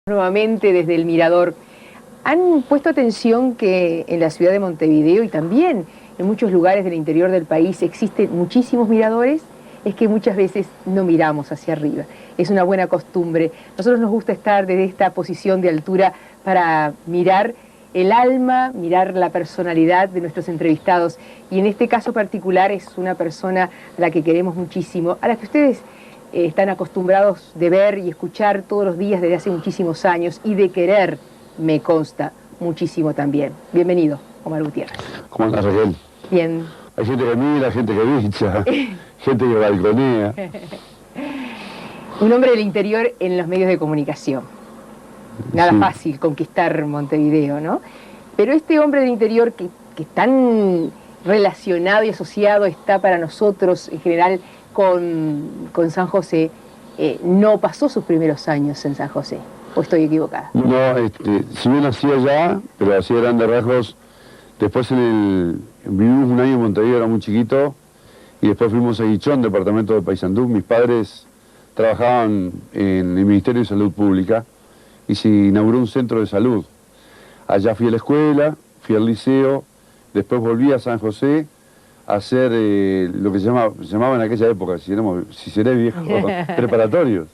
Nuevamente desde el Mirador. ¿Han puesto atención que en la ciudad de Montevideo y también en muchos lugares del interior del país existen muchísimos miradores? Es que muchas veces no miramos hacia arriba. Es una buena costumbre. Nosotros nos gusta estar desde esta posición de altura para mirar el alma, mirar la personalidad de nuestros entrevistados. Y en este caso particular es una persona a la que queremos muchísimo, a la que ustedes están acostumbrados de ver y escuchar todos los días desde hace muchísimos años y de querer, me consta, muchísimo también. Bienvenido, Omar Gutiérrez. ¿Cómo andás, Raquel? Bien. Hay gente que mira, gente que bicha, gente que balconea. Un hombre del interior en los medios de comunicación. Nada Sí. fácil conquistar Montevideo, ¿no? Pero este hombre del interior que tan relacionado y asociado está para nosotros en general con San José, no pasó sus primeros años en San José, ¿o estoy equivocada? No, si bien nací allá, pero así a grandes rasgos, después vivimos un año en Montevideo, era muy chiquito, y después fuimos a Guichón, departamento de Paysandú. Mis padres trabajaban en el Ministerio de Salud Pública y se inauguró un centro de salud. Allá fui a la escuela, fui al liceo, después volví a San José a hacer lo que se llamaba en aquella época, si seré viejo, preparatorios.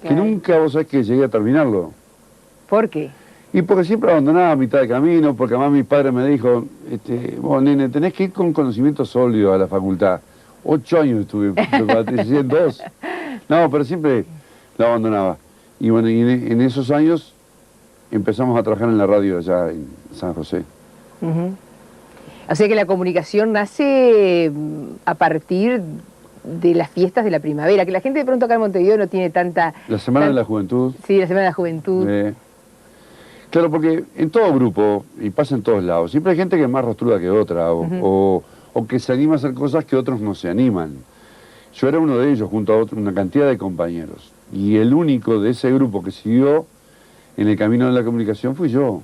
Que Claro. nunca, vos sabés que llegué a terminarlo. ¿Por qué? Y porque siempre abandonaba a mitad de camino, porque además mi padre me dijo, vos nene, tenés que ir con conocimiento sólido a la facultad. 8 años estuve preparatorio, 2. No, pero siempre lo abandonaba. Y bueno, y en esos años empezamos a trabajar en la radio allá en San José. Uh-huh. O sea que la comunicación nace a partir de las fiestas de la primavera, que la gente de pronto acá en Montevideo no tiene tanta... La Semana de la Juventud. Sí, la Semana de la Juventud. Claro, porque en todo grupo, y pasa en todos lados, siempre hay gente que es más rostruda que otra, o que se anima a hacer cosas que otros no se animan. Yo era uno de ellos, junto a una cantidad de compañeros. Y el único de ese grupo que siguió en el camino de la comunicación fui yo.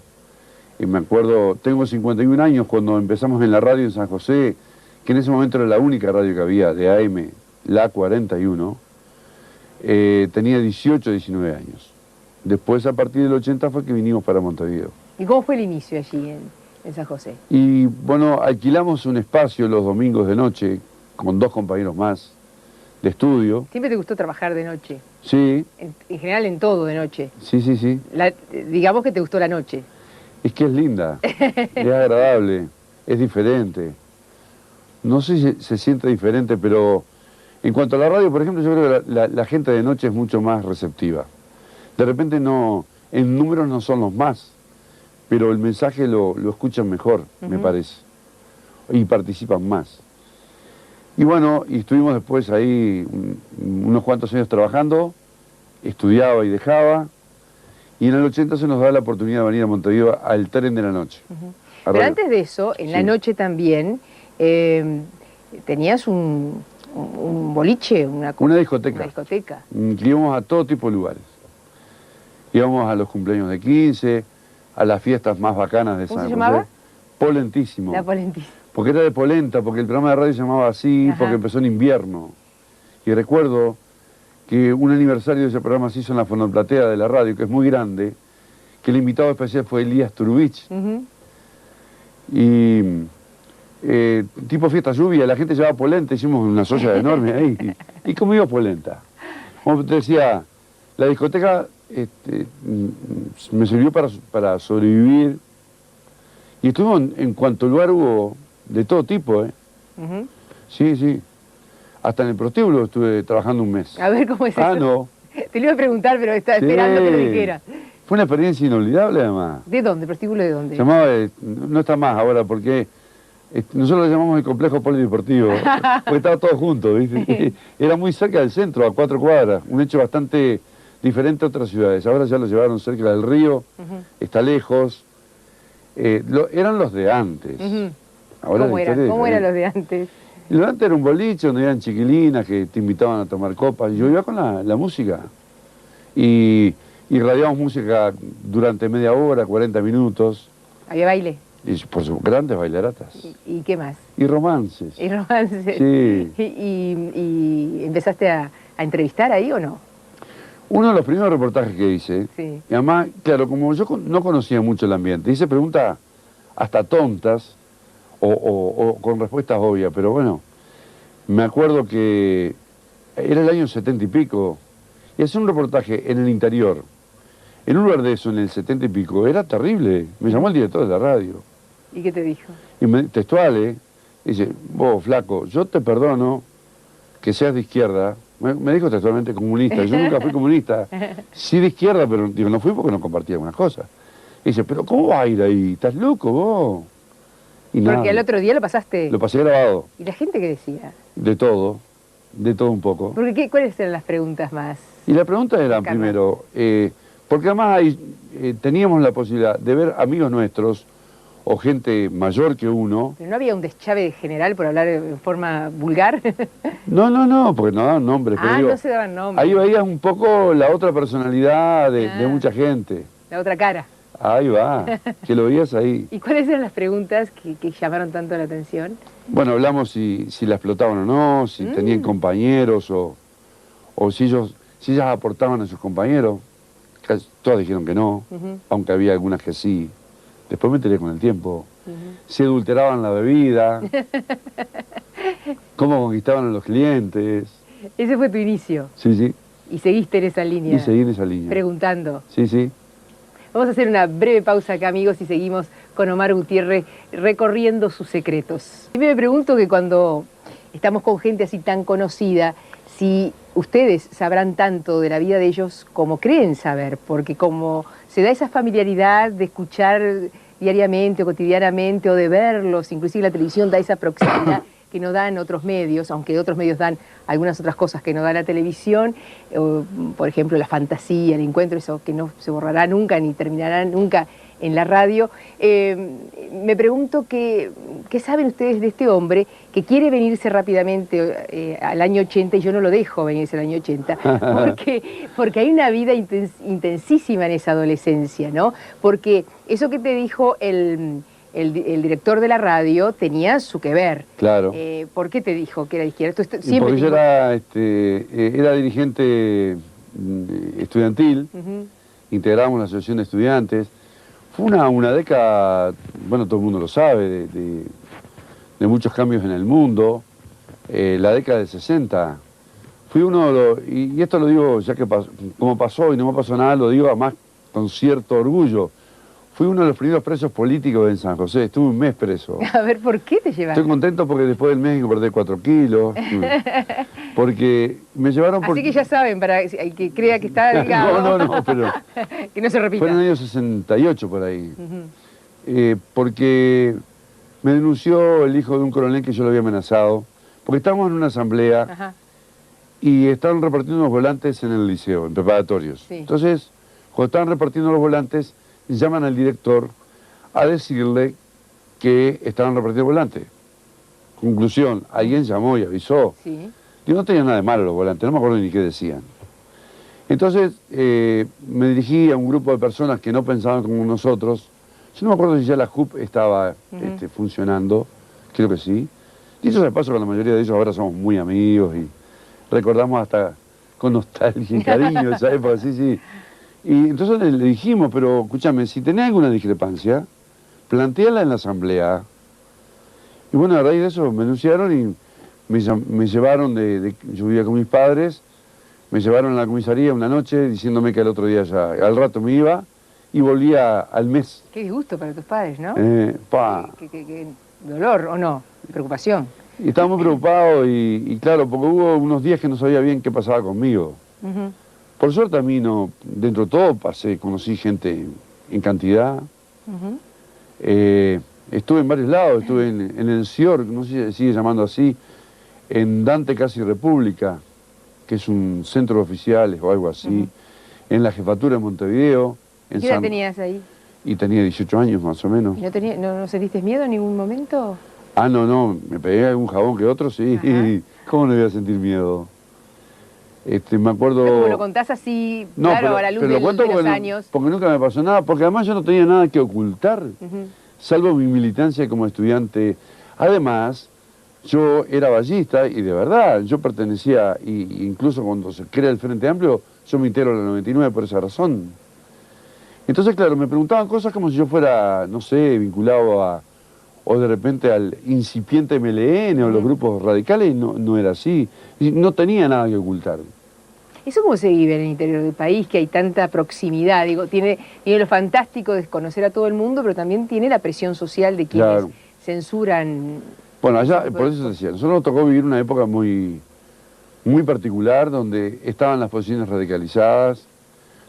Y me acuerdo, tengo 51 años cuando empezamos en la radio en San José, que en ese momento era la única radio que había de AM, la 41, tenía 18, 19 años. Después, a partir del 80, fue que vinimos para Montevideo. ¿Y cómo fue el inicio allí en San José? Y bueno, alquilamos un espacio los domingos de noche, con 2 compañeros más, de estudio. ¿Siempre te gustó trabajar de noche? Sí, En general en todo de noche. sí. Digamos que te gustó la noche. Es que es linda, es agradable, es diferente. No sé si se siente diferente, pero en cuanto a la radio, por ejemplo, yo creo que la gente de noche es mucho más receptiva. De repente no, en números no son los más, pero el mensaje lo escuchan mejor, me parece, y participan más. Y bueno, y estuvimos después ahí unos cuantos años trabajando, estudiaba y dejaba, y en el 80 se nos da la oportunidad de venir a Montevideo al tren de la noche. Pero antes de eso, en la Sí. noche también, tenías un boliche, una discoteca. Una discoteca. Que íbamos a todo tipo de lugares. Íbamos a los cumpleaños de 15, a las fiestas más bacanas de ¿Cómo San se José. llamaba? Polentísimo. La Polentísima. Porque era de polenta, porque el programa de radio se llamaba así, Ajá. porque empezó en invierno. Y recuerdo que un aniversario de ese programa se hizo en la fonoplatea de la radio, que es muy grande, que el invitado especial fue Elías Turbich. Y tipo fiesta lluvia, la gente llevaba polenta, hicimos una soya enorme ahí. Y comimos polenta. Como te decía, la discoteca me sirvió para sobrevivir. Y estuvimos en cuanto lugar hubo de todo tipo, Sí. Hasta en el prostíbulo estuve trabajando un mes. A ver cómo es eso. No. Te lo iba a preguntar, pero estaba Sí. esperando que lo dijeras. Fue una experiencia inolvidable, además. ¿De dónde? ¿Prostíbulo de dónde? Se llamaba, no está más ahora, porque nosotros lo llamamos el complejo polideportivo, porque estaba todo junto, ¿viste? Era muy cerca del centro, a 4 cuadras, un hecho bastante diferente a otras ciudades. Ahora ya lo llevaron cerca del río, está lejos. Eran los de antes. Ahora ¿Cómo era? ¿Cómo eran los de antes? Los de antes era un boliche donde eran chiquilinas que te invitaban a tomar copas. Yo iba con la música. Y radiábamos música durante media hora, 40 minutos. ¿Había baile? Y por sus grandes bailaratas. ¿Y qué más? Y romances. ¿Y romances? Sí. ¿Y empezaste a entrevistar ahí o no? Uno de los primeros reportajes que hice, Sí. y además, claro, como yo no conocía mucho el ambiente, hice preguntas hasta tontas o con respuestas obvias, pero bueno, me acuerdo que era el año 70 y pico, y hacer un reportaje en el interior, en un lugar de eso, en el 70 y pico, era terrible. Me llamó el director de la radio, ¿Y qué te dijo? y textual, dice, vos, flaco, yo te perdono que seas de izquierda. Me dijo textualmente comunista. Yo nunca fui comunista. Sí de izquierda, pero digo, no fui porque no compartía algunas cosas. Y dice, pero ¿cómo vas a ir ahí? ¿Estás loco vos? Y Porque nada, al otro día lo pasaste. lo pasé grabado. ¿Y la gente qué decía? De todo un poco. Porque, ¿cuáles eran las preguntas más? Y la pregunta era, Carmen. primero, porque además teníamos la posibilidad de ver amigos nuestros o gente mayor que uno. ¿Pero no había un deschave general por hablar en forma vulgar? No, porque no daban nombres. Pero digo, no se daban nombres. ahí veías un poco la otra personalidad de Ah. mucha gente. La otra cara. Ahí va, que lo veías ahí. ¿Y cuáles eran las preguntas que llamaron tanto la atención? Bueno, hablamos si la explotaban o no, si tenían compañeros o si ellas aportaban a sus compañeros. Casi todas dijeron que no, Ujú. aunque había algunas que sí. Después me enteré con el tiempo. Si adulteraban la bebida, cómo conquistaban a los clientes. Ese fue tu inicio. Sí, Y seguiste en esa línea. y seguí en esa línea. Preguntando. Sí. Vamos a hacer una breve pausa acá, amigos, y seguimos con Omar Gutiérrez recorriendo sus secretos. Y me pregunto que cuando estamos con gente así tan conocida, si ustedes sabrán tanto de la vida de ellos como creen saber, porque como se da esa familiaridad de escuchar diariamente o cotidianamente o de verlos, inclusive la televisión da esa proximidad que no dan otros medios, aunque otros medios dan algunas otras cosas que no da la televisión, por ejemplo la fantasía, el encuentro, eso que no se borrará nunca ni terminará nunca en la radio. Me pregunto qué saben ustedes de este hombre que quiere venirse rápidamente al año 80 y yo no lo dejo venirse al año 80, porque hay una vida intensísima en esa adolescencia, ¿no? Porque eso que te dijo el director de la radio tenía su que ver. Claro. ¿Por qué te dijo que era de izquierda? Porque yo era dirigente estudiantil, integrábamos la asociación de estudiantes. Fue una década, bueno, todo el mundo lo sabe, de muchos cambios en el mundo. La década del 60. Fui uno de los, y esto lo digo ya que como pasó y no me pasó nada, lo digo además con cierto orgullo. Fui uno de los primeros presos políticos en San José, estuve un mes preso. A ver, ¿por qué te llevaron? Estoy contento porque después del mes perdí 4 kilos. Porque me llevaron por... Así que ya saben, para el que crea que está delgado. No, pero... que no se repita. Fue en el año 68 por ahí. Porque me denunció el hijo de un coronel que yo lo había amenazado. Porque estábamos en una asamblea. Ajá. Y estaban repartiendo unos volantes en el liceo, en preparatorios. Sí. Entonces, cuando estaban repartiendo los volantes, llaman al director a decirle que estaban repartiendo volantes. Conclusión, alguien llamó y avisó. Sí. Yo no tenía nada de malo los volantes, no me acuerdo ni qué decían. Entonces, me dirigí a un grupo de personas que no pensaban como nosotros. Yo no me acuerdo si ya la JUP estaba funcionando, creo que sí. Dicho sea de paso, con la mayoría de ellos ahora somos muy amigos y recordamos hasta con nostalgia y cariño esa época, sí. Y entonces le dijimos, pero escúchame, si tenés alguna discrepancia, planteala en la asamblea. Y bueno, a raíz de eso me denunciaron y me llevaron yo vivía con mis padres, me llevaron a la comisaría una noche diciéndome que al otro día ya, al rato me iba y volvía al mes. Qué disgusto para tus padres, ¿no? Qué dolor, ¿o no? Preocupación. Y estaba muy preocupado y claro, porque hubo unos días que no sabía bien qué pasaba conmigo. Por suerte a mí no, dentro de todo conocí gente en cantidad. Estuve en varios lados, estuve en el CIOR, no sé si se sigue llamando así, en Dante Casi República, que es un centro de oficiales o algo así, en la jefatura de Montevideo. ¿Qué edad tenías ahí? Y tenía 18 años más o menos. ¿Y no sentiste miedo en ningún momento? Ah, no, me pegué algún jabón que otro, sí. ¿Cómo no voy a sentir miedo? Me acuerdo... Pero como lo contás así, no, claro, pero, a la luz pero de los años. Porque nunca me pasó nada, porque además yo no tenía nada que ocultar, salvo mi militancia como estudiante. Además, yo era ballista y de verdad, yo pertenecía, incluso cuando se crea el Frente Amplio, yo me integro a la 99 por esa razón. Entonces, claro, me preguntaban cosas como si yo fuera, no sé, vinculado a, o de repente al incipiente MLN o los grupos radicales, y no era así. Y no tenía nada que ocultar. ¿Eso cómo se vive en el interior del país, que hay tanta proximidad? Digo, tiene lo fantástico de conocer a todo el mundo, pero también tiene la presión social de quienes Claro. censuran. Bueno, allá, por eso te decía, nosotros nos tocó vivir una época muy particular, donde estaban las posiciones radicalizadas,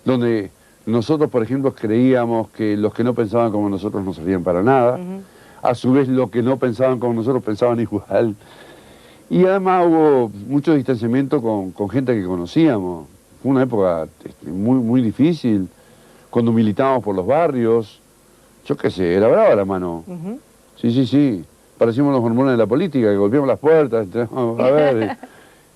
donde nosotros, por ejemplo, creíamos que los que no pensaban como nosotros no servían para nada. A su vez, los que no pensaban como nosotros pensaban igual. Y además hubo mucho distanciamiento con gente que conocíamos. Fue una época muy difícil, cuando militábamos por los barrios. Yo qué sé, era brava la mano. Sí. Parecíamos los hormonas de la política, que golpeamos las puertas. A ver,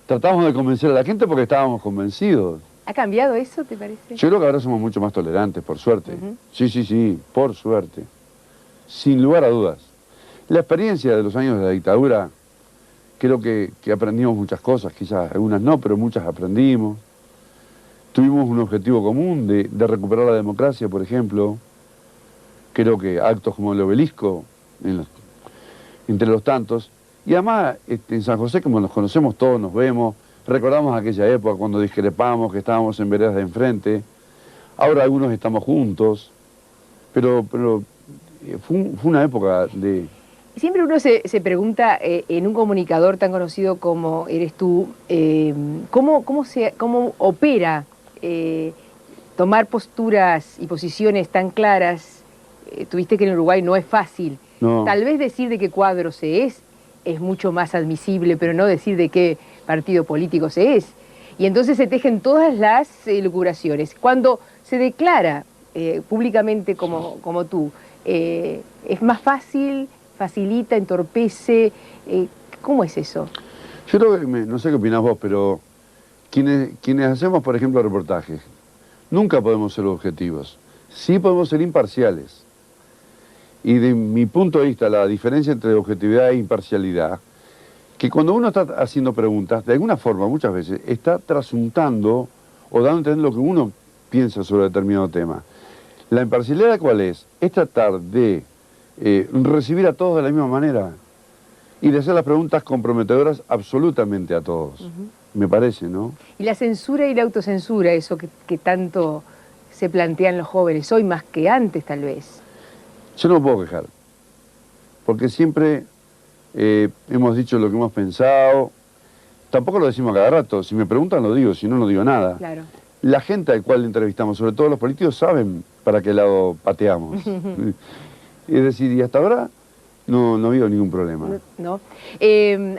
tratamos de convencer a la gente porque estábamos convencidos. ¿Ha cambiado eso, te parece? Yo creo que ahora somos mucho más tolerantes, por suerte. Sí, por suerte. Sin lugar a dudas. La experiencia de los años de la dictadura, creo que aprendimos muchas cosas, quizás algunas no, pero muchas aprendimos. Tuvimos un objetivo común de recuperar la democracia, por ejemplo. Creo que actos como el obelisco, entre los tantos. Y además, en San José, como nos conocemos todos, nos vemos, recordamos aquella época cuando discrepamos, que estábamos en veredas de enfrente. Ahora algunos estamos juntos, pero fue una época de... Siempre uno se pregunta, en un comunicador tan conocido como eres tú, cómo opera tomar posturas y posiciones tan claras. Tuviste que en Uruguay no es fácil. No. Tal vez decir de qué cuadro se es mucho más admisible, pero no decir de qué partido político se es. Y entonces se tejen todas las elucubraciones. Cuando se declara públicamente como tú, ¿es más fácil, facilita, entorpece? ¿Cómo es eso? Yo creo que, no sé qué opinás vos, pero quienes hacemos, por ejemplo, reportajes, nunca podemos ser objetivos. Sí podemos ser imparciales. Y de mi punto de vista, la diferencia entre objetividad e imparcialidad, que cuando uno está haciendo preguntas, de alguna forma, muchas veces, está trasuntando o dando a entender lo que uno piensa sobre determinado tema. La imparcialidad, ¿cuál es? Es tratar de recibir a todos de la misma manera y de hacer las preguntas comprometedoras absolutamente a todos. Me parece, ¿no? Y la censura y la autocensura, eso que tanto se plantean los jóvenes, hoy más que antes tal vez. Yo no me puedo quejar, porque siempre hemos dicho lo que hemos pensado. Tampoco lo decimos a cada rato. Si me preguntan lo digo, si no, no digo nada. Claro. La gente al cual entrevistamos, sobre todo los políticos, saben para qué lado pateamos. Es decir, y hasta ahora no ha habido ningún problema. No.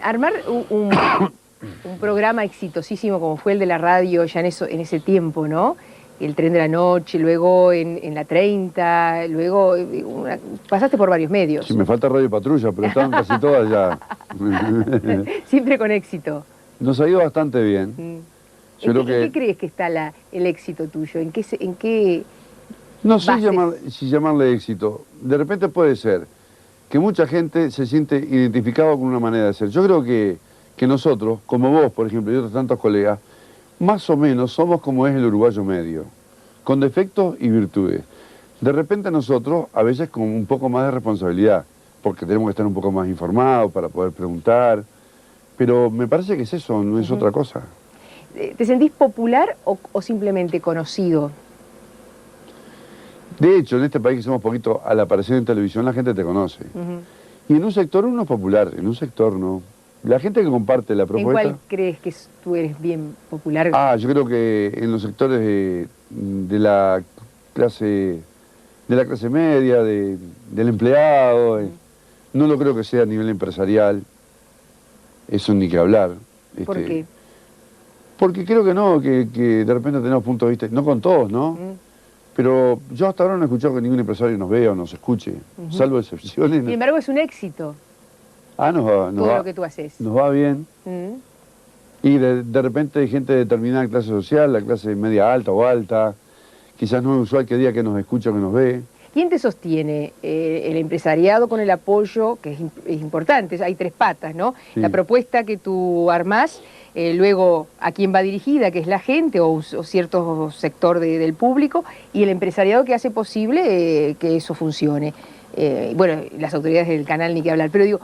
Armar un programa exitosísimo como fue el de la radio ya en ese tiempo, ¿no? El Tren de la Noche, luego en la 30, luego pasaste por varios medios. Sí, me falta Radio Patrulla, pero estaban casi todas ya. Siempre con éxito. Nos ha ido bastante bien. ¿En qué crees que está el éxito tuyo? ¿En qué no sé si llamarle éxito. De repente puede ser que mucha gente se siente identificado con una manera de ser. Yo creo que nosotros, como vos, por ejemplo, y otros tantos colegas, más o menos somos como es el uruguayo medio, con defectos y virtudes. De repente nosotros, a veces con un poco más de responsabilidad, porque tenemos que estar un poco más informados para poder preguntar, pero me parece que es eso, no es otra cosa. ¿Te sentís popular o simplemente conocido? De hecho, en este país que somos poquito, al aparecer en televisión la gente te conoce. Y en un sector uno es popular, en un sector no. La gente que comparte la propuesta... ¿En cuál crees que tú eres bien popular? Yo creo que en los sectores de la clase media, del empleado. No lo creo que sea a nivel empresarial. Eso ni que hablar. ¿Por qué? Porque creo que no, que de repente tenemos puntos de vista, no con todos, ¿no? Pero yo hasta ahora no he escuchado que ningún empresario nos vea o nos escuche, salvo excepciones. Sin embargo, es un éxito. Todo lo que tú haces. Nos va bien. Y de repente hay gente de determinada clase social, la clase media alta o alta. Quizás no es usual que diga que nos escucha o que nos ve. ¿Quién te sostiene? El empresariado con el apoyo, que es importante, hay tres patas, ¿no? Sí. La propuesta que tú armás, luego a quién va dirigida, que es la gente o cierto sector del público, y el empresariado que hace posible que eso funcione. Bueno, las autoridades del canal ni que hablar, pero digo,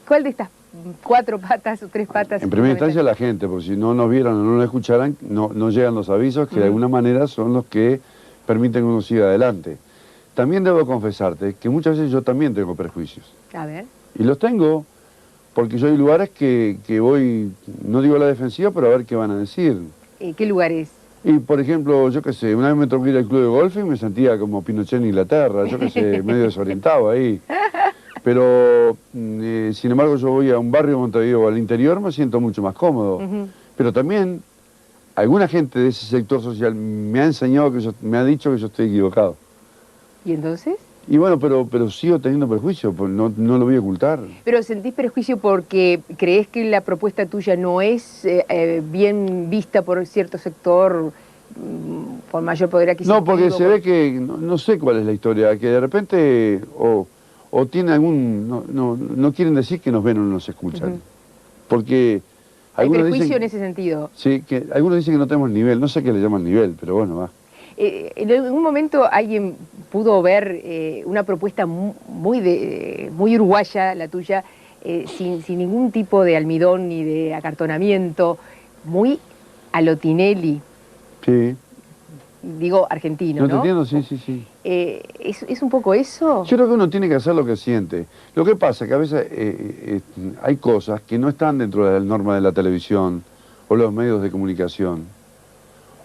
¿cuál de estas cuatro patas o tres patas? En primera instancia la gente, porque si no nos vieran o no nos escucharan, no llegan los avisos que de alguna manera son los que permiten que uno siga adelante. También debo confesarte que muchas veces yo también tengo prejuicios. A ver. Y los tengo porque yo hay lugares que voy, no digo a la defensiva, pero a ver qué van a decir. ¿Qué lugares? Y por ejemplo, yo qué sé, una vez me tocó ir al club de golf y me sentía como Pinochet en Inglaterra, yo qué sé, medio desorientado ahí. Pero, sin embargo, yo voy a un barrio de Montevideo o al interior, me siento mucho más cómodo. Pero también, alguna gente de ese sector social me ha enseñado, me ha dicho que yo estoy equivocado. ¿Y entonces? Y bueno, pero sigo teniendo prejuicio, pues no lo voy a ocultar. ¿Pero sentís prejuicio porque crees que la propuesta tuya no es bien vista por cierto sector con mayor poder adquisitivo? No, porque se ve que, no sé cuál es la historia, que de repente o tiene algún... No quieren decir que nos ven o no nos escuchan. Porque... ¿Hay prejuicio en ese sentido? Sí, que algunos dicen que no tenemos nivel, no sé qué le llaman nivel, pero bueno, va. En algún momento alguien pudo ver una propuesta muy uruguaya, la tuya, sin ningún tipo de almidón ni de acartonamiento, muy a lo Tinelli. Sí. Digo argentino, ¿no? ¿No te entiendo? Sí, sí, sí. ¿Es un poco eso? Yo creo que uno tiene que hacer lo que siente. Lo que pasa es que a veces hay cosas que no están dentro de la norma de la televisión o los medios de comunicación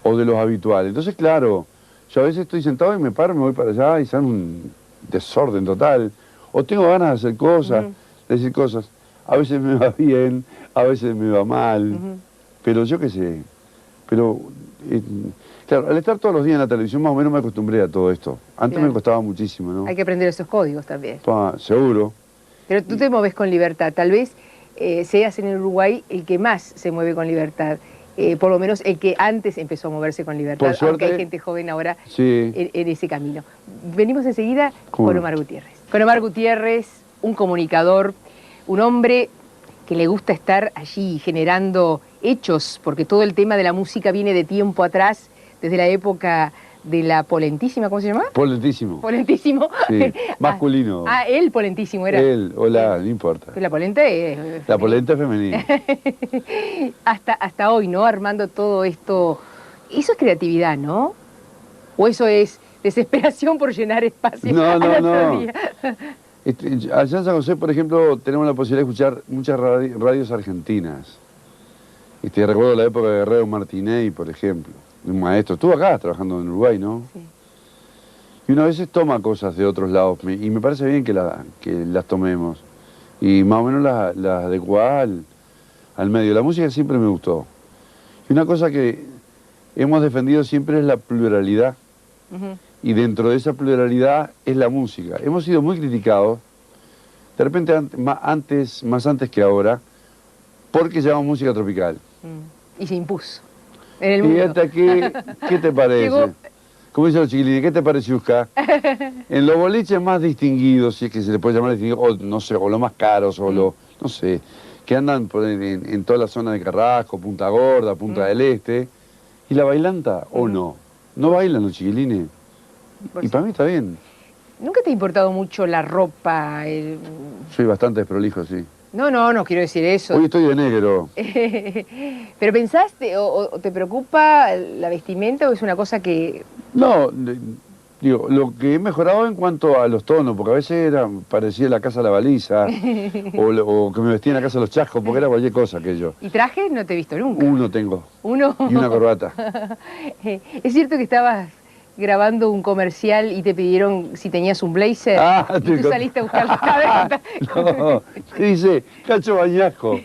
o de los habituales. Entonces, claro, yo a veces estoy sentado y me paro, me voy para allá y sale un desorden total. O tengo ganas de hacer cosas, de decir cosas. A veces me va bien, a veces me va mal. Pero yo qué sé. Pero, claro, al estar todos los días en la televisión más o menos me acostumbré a todo esto. Antes me costaba muchísimo, ¿no? Hay que aprender esos códigos también. Seguro. Pero tú te mueves con libertad. Tal vez seas en el Uruguay el que más se mueve con libertad. Por lo menos el que antes empezó a moverse con libertad, por suerte, aunque hay gente joven ahora sí, en ese camino. Venimos enseguida con Omar Gutiérrez. Con Omar Gutiérrez, un comunicador, un hombre que le gusta estar allí generando hechos, porque todo el tema de la música viene de tiempo atrás, desde la época de la Polentísima, ¿cómo se llama? Polentísimo. Polentísimo. Sí, masculino. El Polentísimo era. Él o la, no importa. La polenta es... La polenta es femenina. hasta hoy, ¿no? Armando todo esto. Eso es creatividad, ¿no? ¿O eso es desesperación por llenar espacio? No. Allá en San José, por ejemplo, tenemos la posibilidad de escuchar muchas radios argentinas. Recuerdo la época de Guerrero Martinelli, por ejemplo, de un maestro. Estuvo acá trabajando en Uruguay, ¿no? Sí. Y uno a veces toma cosas de otros lados, y me parece bien que las tomemos. Y más o menos las adecuadas al medio. La música siempre me gustó. Y una cosa que hemos defendido siempre es la pluralidad. Y dentro de esa pluralidad es la música. Hemos sido muy criticados, de repente más antes que ahora, porque llamamos música tropical. Y se impuso en el mundo. Y hasta ¿qué te parece? Como dicen los chiquilines, ¿qué te parece, Usca? En los boliches más distinguidos, si es que se le puede llamar distinguidos, o no sé, o los más caros, o no sé, que andan en toda la zona de Carrasco, Punta Gorda, Punta del Este, y la bailanta, o no bailan los chiquilines. Y para mí está bien. ¿Nunca te ha importado mucho la ropa? Soy bastante desprolijo, sí. No quiero decir eso. Hoy estoy de negro. ¿Pero pensaste o te preocupa la vestimenta o es una cosa que...? No, digo, lo que he mejorado en cuanto a los tonos, porque a veces parecía la casa de la baliza, o que me vestía en la casa de los chascos, porque era cualquier cosa aquello. ¿Y trajes no te he visto nunca? Uno tengo. ¿Uno? Y una corbata. ¿Es cierto que estabas grabando un comercial y te pidieron si tenías un blazer? Y tú saliste a buscarlo. No, dice Cacho Bañasco.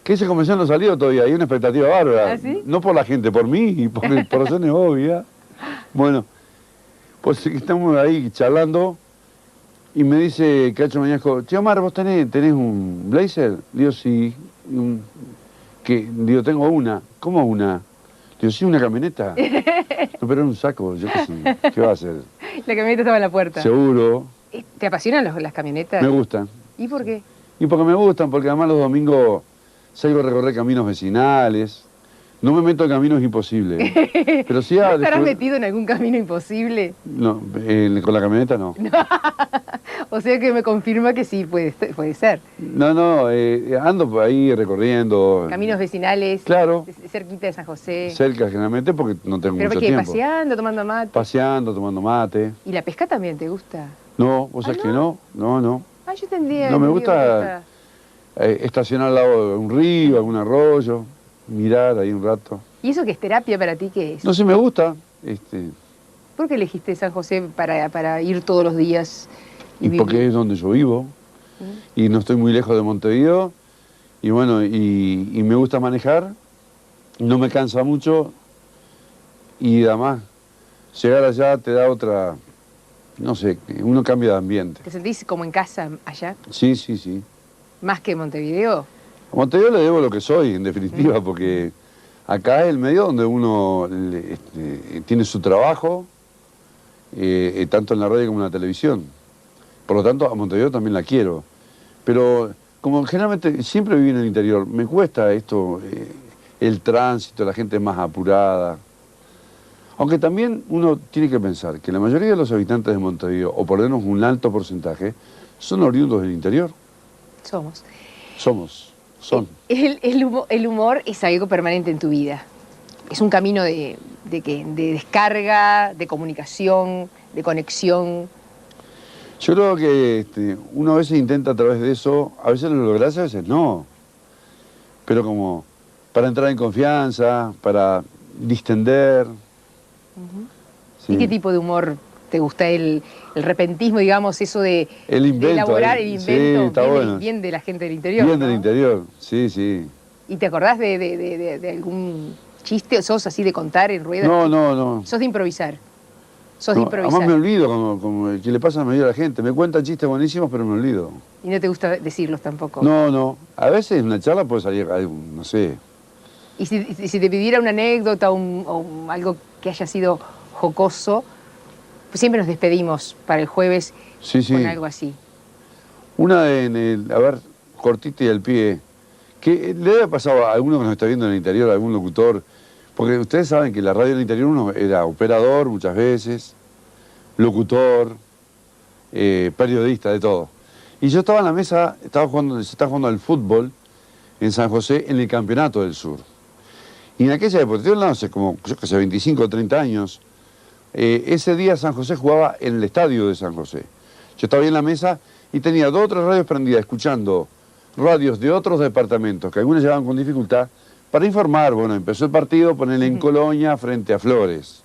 Que ese comercial no salió todavía, hay una expectativa bárbara. ¿Ah, sí? No por la gente, por mí, por razones obvias. Bueno, pues estamos ahí charlando y me dice Cacho Bañasco, che Omar, ¿vos tenés un blazer? Digo, sí. Digo, tengo una. ¿Cómo una? Digo, sí, una camioneta. No, pero era un saco, yo qué sé, ¿qué va a hacer? La camioneta estaba en la puerta. Seguro. ¿Te apasionan las camionetas? Me gustan. ¿Y por qué? Y porque me gustan, porque además los domingos salgo a recorrer caminos vecinales. No me meto en caminos imposibles. Pero sí ¿No estarás metido en algún camino imposible? No, con la camioneta no. O sea que me confirma que sí, puede ser. No, ando por ahí recorriendo. Caminos vecinales. Claro. Cerquita de San José. Cerca generalmente porque no tengo mucho tiempo. ¿Pero qué? ¿Paseando, tomando mate? Paseando, tomando mate. ¿Y la pesca también te gusta? No, vos sabés que no. No. Ah, yo tendría. No, me gusta estacionar al lado de un río, algún arroyo, mirar ahí un rato. ¿Y eso qué es terapia para ti? ¿Qué es? No sé, me gusta. ¿Por qué elegiste San José para ir todos los días? Y porque es donde yo vivo. Y no estoy muy lejos de Montevideo. Y bueno, y me gusta manejar. No me cansa mucho. Y además, llegar allá te da otra... No sé, uno cambia de ambiente. ¿Te sentís como en casa allá? Sí. ¿Más que Montevideo? A Montevideo le debo lo que soy, en definitiva, porque acá es el medio donde uno tiene su trabajo, tanto en la radio como en la televisión. Por lo tanto, a Montevideo también la quiero. Pero como generalmente siempre viví en el interior, me cuesta esto, el tránsito, la gente más apurada. Aunque también uno tiene que pensar que la mayoría de los habitantes de Montevideo, o por lo menos un alto porcentaje, son oriundos del interior. Son. El humor es algo permanente en tu vida. Es un camino de descarga, de comunicación, de conexión. Yo creo que uno a veces intenta a través de eso, a veces lo logras, a veces no. Pero como para entrar en confianza, para distender. Sí. ¿Y qué tipo de humor te gusta? ¿El repentismo, digamos, eso de elaborar el invento? Sí, bueno. Bien de la gente del interior, Bien, ¿no? del interior, sí. ¿Y te acordás de algún chiste? ¿Sos así de contar en ruedas? No. ¿Sos de improvisar? Además me olvido, como el que le pasa a la gente. Me cuentan chistes buenísimos, pero me olvido. ¿Y no te gusta decirlos tampoco? No. A veces en una charla puede salir, no sé. ¿Y si te pidiera una anécdota o algo que haya sido jocoso, pues siempre nos despedimos para el jueves con algo así? Una a ver, cortita y al pie, que le debe pasar a alguno que nos está viendo en el interior, a algún locutor, porque ustedes saben que la radio en el interior uno era operador muchas veces, locutor, periodista, de todo. Y yo estaba en la mesa, se estaba jugando al fútbol en San José en el Campeonato del Sur. Y en aquella época, estoy hablando hace como, yo que sé, 25 o 30 años, ese día San José jugaba en el estadio de San José. Yo estaba ahí en la mesa y tenía 2 o 3 radios prendidas, escuchando radios de otros departamentos, que algunos llevaban con dificultad, para informar. Bueno, empezó el partido, ponerle en Colonia frente a Flores.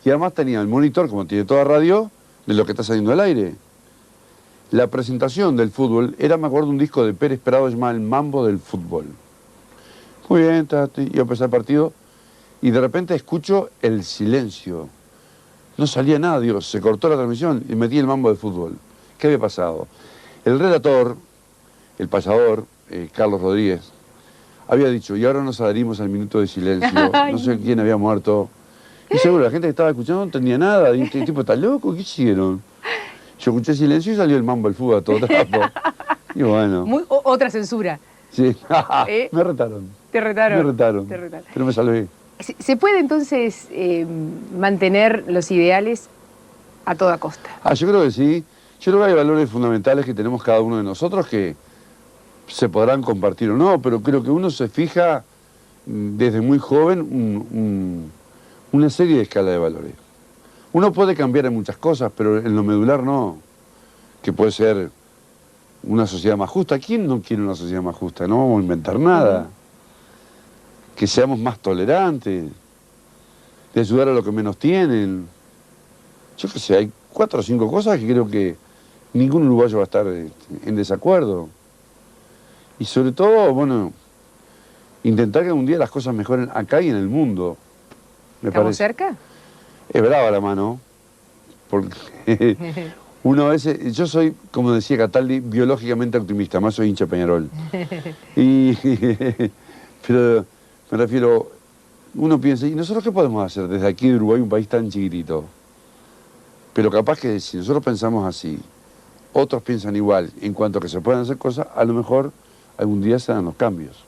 Y además tenía el monitor, como tiene toda radio, de lo que está saliendo al aire. La presentación del fútbol era, me acuerdo, un disco de Pérez Prado llamado El Mambo del Fútbol. Muy bien, iba a empezar el partido y de repente escucho el silencio. No salía nada, Dios, se cortó la transmisión y metí el mambo del fútbol. ¿Qué había pasado? El relator, el payador, Carlos Rodríguez, había dicho, y ahora nos adherimos al minuto de silencio, no sé quién había muerto. Y seguro, la gente que estaba escuchando no entendía nada, y este tipo está loco, ¿qué hicieron? Yo escuché silencio y salió el mambo del fútbol a todo trapo. Y bueno. Otra censura. Sí, me retaron. Te retaron. Me retaron, pero me salvé. ¿Se puede entonces mantener los ideales a toda costa? Yo creo que sí. Yo creo que hay valores fundamentales que tenemos cada uno de nosotros que se podrán compartir o no, pero creo que uno se fija desde muy joven una serie de escalas de valores. Uno puede cambiar en muchas cosas, pero en lo medular no, que puede ser una sociedad más justa. ¿Quién no quiere una sociedad más justa? No vamos a inventar nada. Que seamos más tolerantes, de ayudar a los que menos tienen. Yo qué sé, hay 4 o 5 cosas que creo que ningún uruguayo va a estar en desacuerdo. Y sobre todo, bueno, intentar que un día las cosas mejoren acá y en el mundo. ¿Estamos cerca? Es brava la mano, porque uno a veces, yo soy, como decía Cataldi, biológicamente optimista, más soy hincha de Peñarol. Pero me refiero, uno piensa, ¿y nosotros qué podemos hacer desde aquí de Uruguay, un país tan chiquitito? Pero capaz que si nosotros pensamos así, otros piensan igual en cuanto a que se pueden hacer cosas, a lo mejor algún día se dan los cambios.